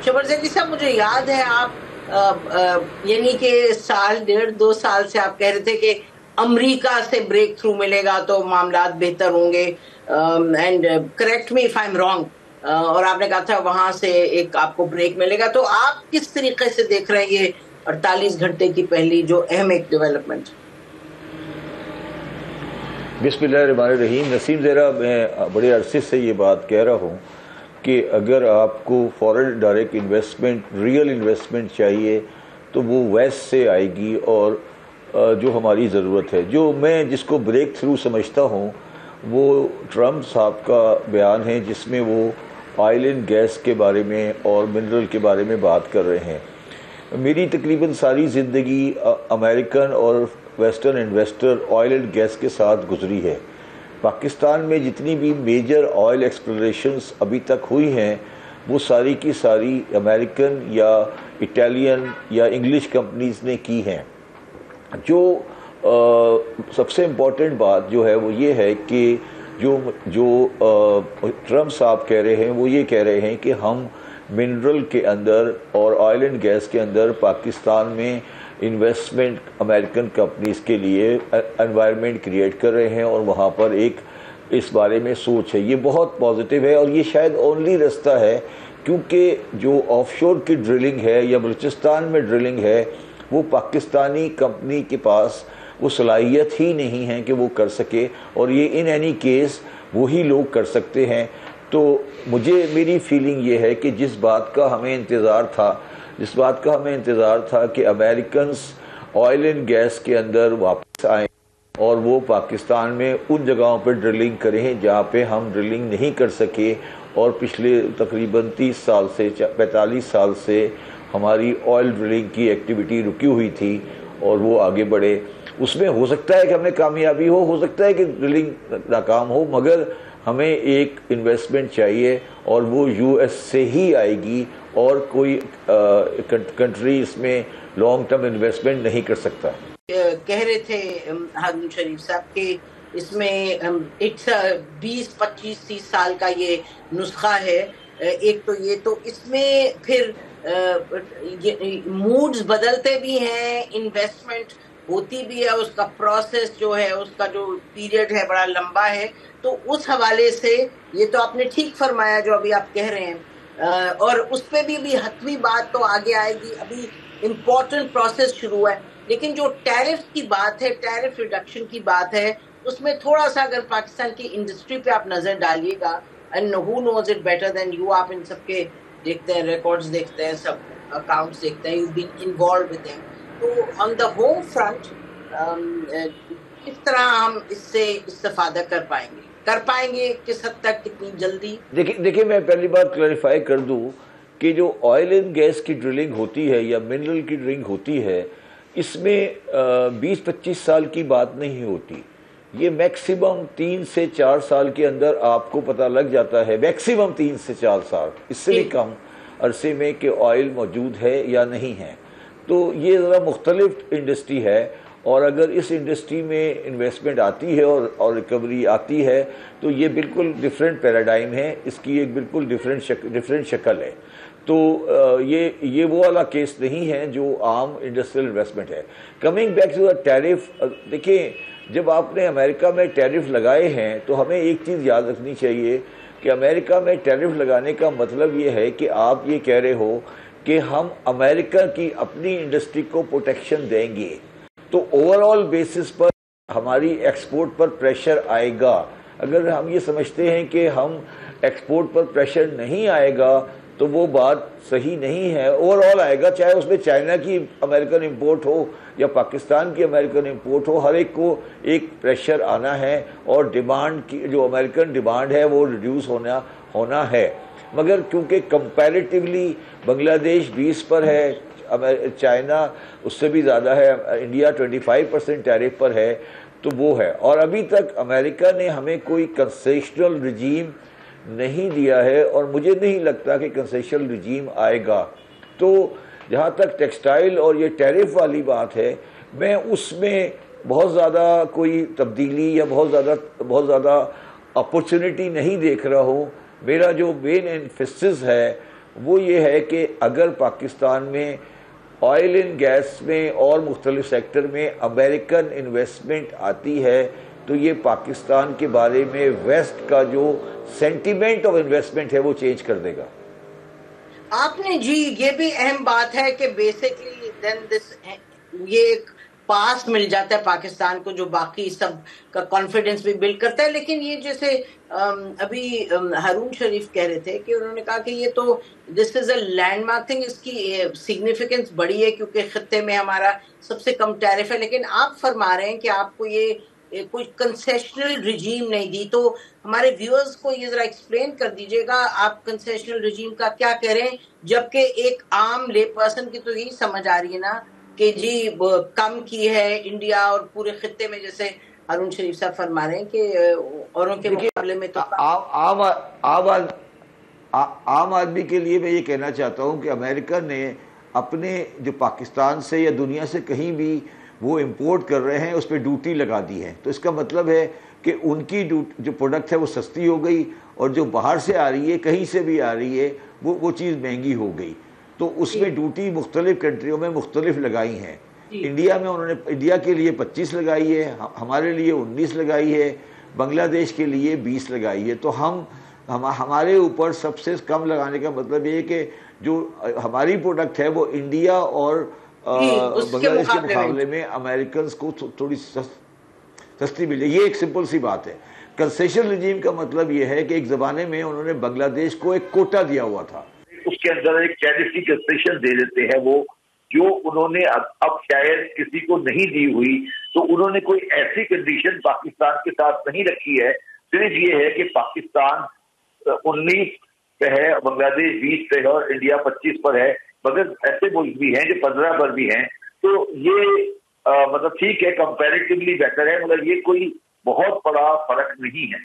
शबर ज़ैदी साहब, मुझे याद है आप यानी कि साल डेढ़ 2 साल से आप कह रहे थे कि अमेरिका से ब्रेक थ्रू मिलेगा तो मामलात बेहतर होंगे, and correct me if I am wrong, और आपने कहा था वहां से एक आपको ब्रेक मिलेगा। तो आप किस तरीके से देख रहे हैं ये 48 घंटे की पहली जो अहम एक डेवलपमेंट? बिस्मिल्लाहिर्रहमानिर्रहीम। नसीम ज़रा, मैं बड़े अरसे से ये बात कह रहा हूँ कि अगर आपको foreign direct investment, real investment चाहिए तो वो वेस्ट से आएगी, और जो हमारी ज़रूरत है, जो मैं जिसको ब्रेक थ्रू समझता हूँ, वो ट्रम्प साहब का बयान है जिसमें वो ऑयल एंड गैस के बारे में और मिनरल के बारे में बात कर रहे हैं। मेरी तकरीबन सारी ज़िंदगी अमेरिकन और western investor oil and gas के साथ गुजरी है। पाकिस्तान में जितनी भी मेजर ऑयल एक्सप्लोरेशंस अभी तक हुई हैं, वो सारी की सारी अमेरिकन या इटालियन या इंग्लिश कंपनीज ने की हैं। जो सबसे इम्पॉर्टेंट बात जो है वो ये है कि जो ट्रम्प साहब कह रहे हैं, वो ये कह रहे हैं कि हम मिनरल के अंदर और ऑयल एंड गैस के अंदर पाकिस्तान में इन्वेस्टमेंट अमेरिकन कंपनीज के लिए एनवायरनमेंट क्रिएट कर रहे हैं, और वहाँ पर एक इस बारे में सोच है। ये बहुत पॉजिटिव है, और ये शायद ओनली रास्ता है, क्योंकि जो ऑफशोर की ड्रिलिंग है या बलूचिस्तान में ड्रिलिंग है, वो पाकिस्तानी कंपनी के पास वो सलाहियत ही नहीं है कि वो कर सके, और ये इन एनी केस वही लोग कर सकते हैं। तो मेरी फीलिंग ये है कि जिस बात का हमें इंतज़ार था कि अमेरिकन्स ऑयल एंड गैस के अंदर वापस आएँ और वो पाकिस्तान में उन जगहों पर ड्रिलिंग करें जहाँ पे हम ड्रिलिंग नहीं कर सके, और पिछले तकरीबन 30 साल से 45 साल से हमारी ऑयल ड्रिलिंग की एक्टिविटी रुकी हुई थी, और वो आगे बढ़े। उसमें हो सकता है कि हमें कामयाबी हो सकता है कि ड्रिलिंग नाकाम हो, मगर हमें एक इन्वेस्टमेंट चाहिए, और वो यूएस से ही आएगी, और कोई कंट्री इसमें लॉन्ग टर्म इन्वेस्टमेंट नहीं कर सकता। कह रहे थे हारून शरीफ साहब के इसमें 20-25-30 साल का ये नुस्खा है। एक तो ये, तो इसमें फिर मूड्स बदलते भी हैं, इन्वेस्टमेंट होती भी है, उसका प्रोसेस जो है, उसका जो पीरियड है बड़ा लंबा है। तो उस हवाले से ये तो आपने ठीक फरमाया जो अभी आप कह रहे हैं, और उस पर भी हतमी बात तो आगे आएगी। अभी इम्पोर्टेंट प्रोसेस शुरू है, लेकिन जो टैरिफ की बात है, टैरिफ रिडक्शन की बात है, उसमें थोड़ा सा अगर पाकिस्तान की इंडस्ट्री पे आप नजर डालिएगा, and who knows it better than you, आप इन सबके देखते हैं, रिकॉर्ड्स देखते हैं, सब अकाउंट्स देखते हैं, you been involve with them. तो ऑन द होम फ्रंट किस तरह हम इससे इस्तेफादा कर पाएंगे, किस हद तक, कितनी जल्दी? देखिए मैं पहली बात क्लैरिफाई कर दूं कि जो ऑयल एंड गैस की ड्रिलिंग होती है या मिनरल की ड्रिलिंग होती है, इसमें 20-25 साल की बात नहीं होती। ये मैक्सिमम 3 से 4 साल के अंदर आपको पता लग जाता है, मैक्सिमम 3 से 4 साल, इससे भी कम अरसे में कि ऑयल मौजूद है या नहीं है। तो ये ज़रा मुख्तलिफ इंडस्ट्री है, और अगर इस इंडस्ट्री में इन्वेस्टमेंट आती है और रिकवरी आती है, तो ये बिल्कुल डिफरेंट पैराडाइम है, इसकी एक बिल्कुल डिफरेंट शक्ल है। तो ये वो वाला केस नहीं है जो आम इंडस्ट्रियल इन्वेस्टमेंट है। Coming back to the tariff, देखिए जब आपने अमेरिका में टैरिफ लगाए हैं, तो हमें एक चीज़ याद रखनी चाहिए कि अमेरिका में टैरिफ लगाने का मतलब ये है कि आप ये कह रहे हो कि हम अमेरिका की अपनी इंडस्ट्री को प्रोटेक्शन देंगे, तो ओवरऑल बेसिस पर हमारी एक्सपोर्ट पर प्रेशर आएगा। अगर हम ये समझते हैं कि हम एक्सपोर्ट पर प्रेशर नहीं आएगा, तो वो बात सही नहीं है। ओवरऑल आएगा, चाहे उसमें चाइना की अमेरिकन इंपोर्ट हो या पाकिस्तान की अमेरिकन इंपोर्ट हो, हर एक को एक प्रेशर आना है, और डिमांड की जो अमेरिकन डिमांड है वो रिड्यूस होना है। मगर क्योंकि कंपैरेटिवली बांग्लादेश 20 पर है, चाइना उससे भी ज़्यादा है, इंडिया 25% टैरिफ पर है, तो वो है। और अभी तक अमेरिका ने हमें कोई कंसेशनल रिजीम नहीं दिया है, और मुझे नहीं लगता कि कंसेशनल रिजीम आएगा। तो जहाँ तक टेक्सटाइल और ये टैरिफ वाली बात है, मैं उसमें बहुत ज़्यादा कोई तब्दीली या बहुत ज़्यादा अपॉर्चुनिटी नहीं देख रहा हूँ। मेरा जो मेन एम्फेसिस है वो ये है कि अगर पाकिस्तान में ऑयल एंड गैस में और मुख्तलिफ सेक्टर में अमेरिकन इन्वेस्टमेंट आती है तो ये पाकिस्तान के बारे में वेस्ट का जो सेंटीमेंट ऑफ इन्वेस्टमेंट है वो चेंज कर देगा। आपने जी, ये भी अहम बात है कि बेसिकली देन दिस, ये एक पास मिल जाता है पाकिस्तान को जो बाकी सब का कॉन्फिडेंस भी बिल्ड करता है। लेकिन ये जैसे अभी हारून शरीफ कह रहे थे कि उन्होंने कहा कि ये तो this is a landmark thing, इसकी सिग्निफिकेंस बड़ी है क्योंकि खत्ते में हमारा सबसे कम टैरिफ है। लेकिन आप फरमा रहे हैं कि आपको ये कोई कंसेशनल रिजीम नहीं दी, तो हमारे व्यूअर्स को ये जरा एक्सप्लेन कर दीजिएगा आप कंसेशनल रिजीम का क्या कह रहे हैं, जबकि एक आम ले पर्सन की तो यही समझ आ रही है ना कि जी कम की है इंडिया और पूरे खित्ते में, जैसे हारून शरीफ साहब फरमा रहे हैं कि औरों के मुकाबले में तो आम आदमी के लिए मैं ये कहना चाहता हूँ कि अमेरिका ने अपने जो पाकिस्तान से या दुनिया से कहीं भी वो इंपोर्ट कर रहे हैं उस पर ड्यूटी लगा दी है। तो इसका मतलब है कि उनकी जो प्रोडक्ट है वो सस्ती हो गई और जो बाहर से आ रही है, कहीं से भी आ रही है, वो चीज़ महंगी हो गई। तो उसमें ड्यूटी मुख्तलिफ कंट्रियों में मुख्तलिफ लगाई हैं। इंडिया में उन्होंने इंडिया के लिए 25 लगाई है, हमारे लिए 19 लगाई है, बांग्लादेश के लिए 20 लगाई है। तो हमारे ऊपर सबसे कम लगाने का मतलब ये है कि जो हमारी प्रोडक्ट है वो इंडिया और बांग्लादेश के मुकाबले में अमेरिकन को थोड़ी सस्ती मिले। ये एक सिंपल सी बात है। कंसेशन रिजीम का मतलब ये है कि एक ज़माने में उन्होंने बांग्लादेश को एक कोटा दिया हुआ था, उसके अंदर एक टैरिफ की कंसेशन दे देते हैं वो, जो उन्होंने अब शायद किसी को नहीं दी हुई। तो उन्होंने कोई ऐसी कंडीशन पाकिस्तान के साथ नहीं रखी है, सिर्फ ये है कि पाकिस्तान 19 पे है, बांग्लादेश 20 पे है और इंडिया 25 पर है। मगर ऐसे मुल्क भी हैं जो 15 पर भी हैं। तो ये मतलब ठीक है, कंपैरेटिवली बेटर है, मगर ये कोई बहुत बड़ा फर्क नहीं है।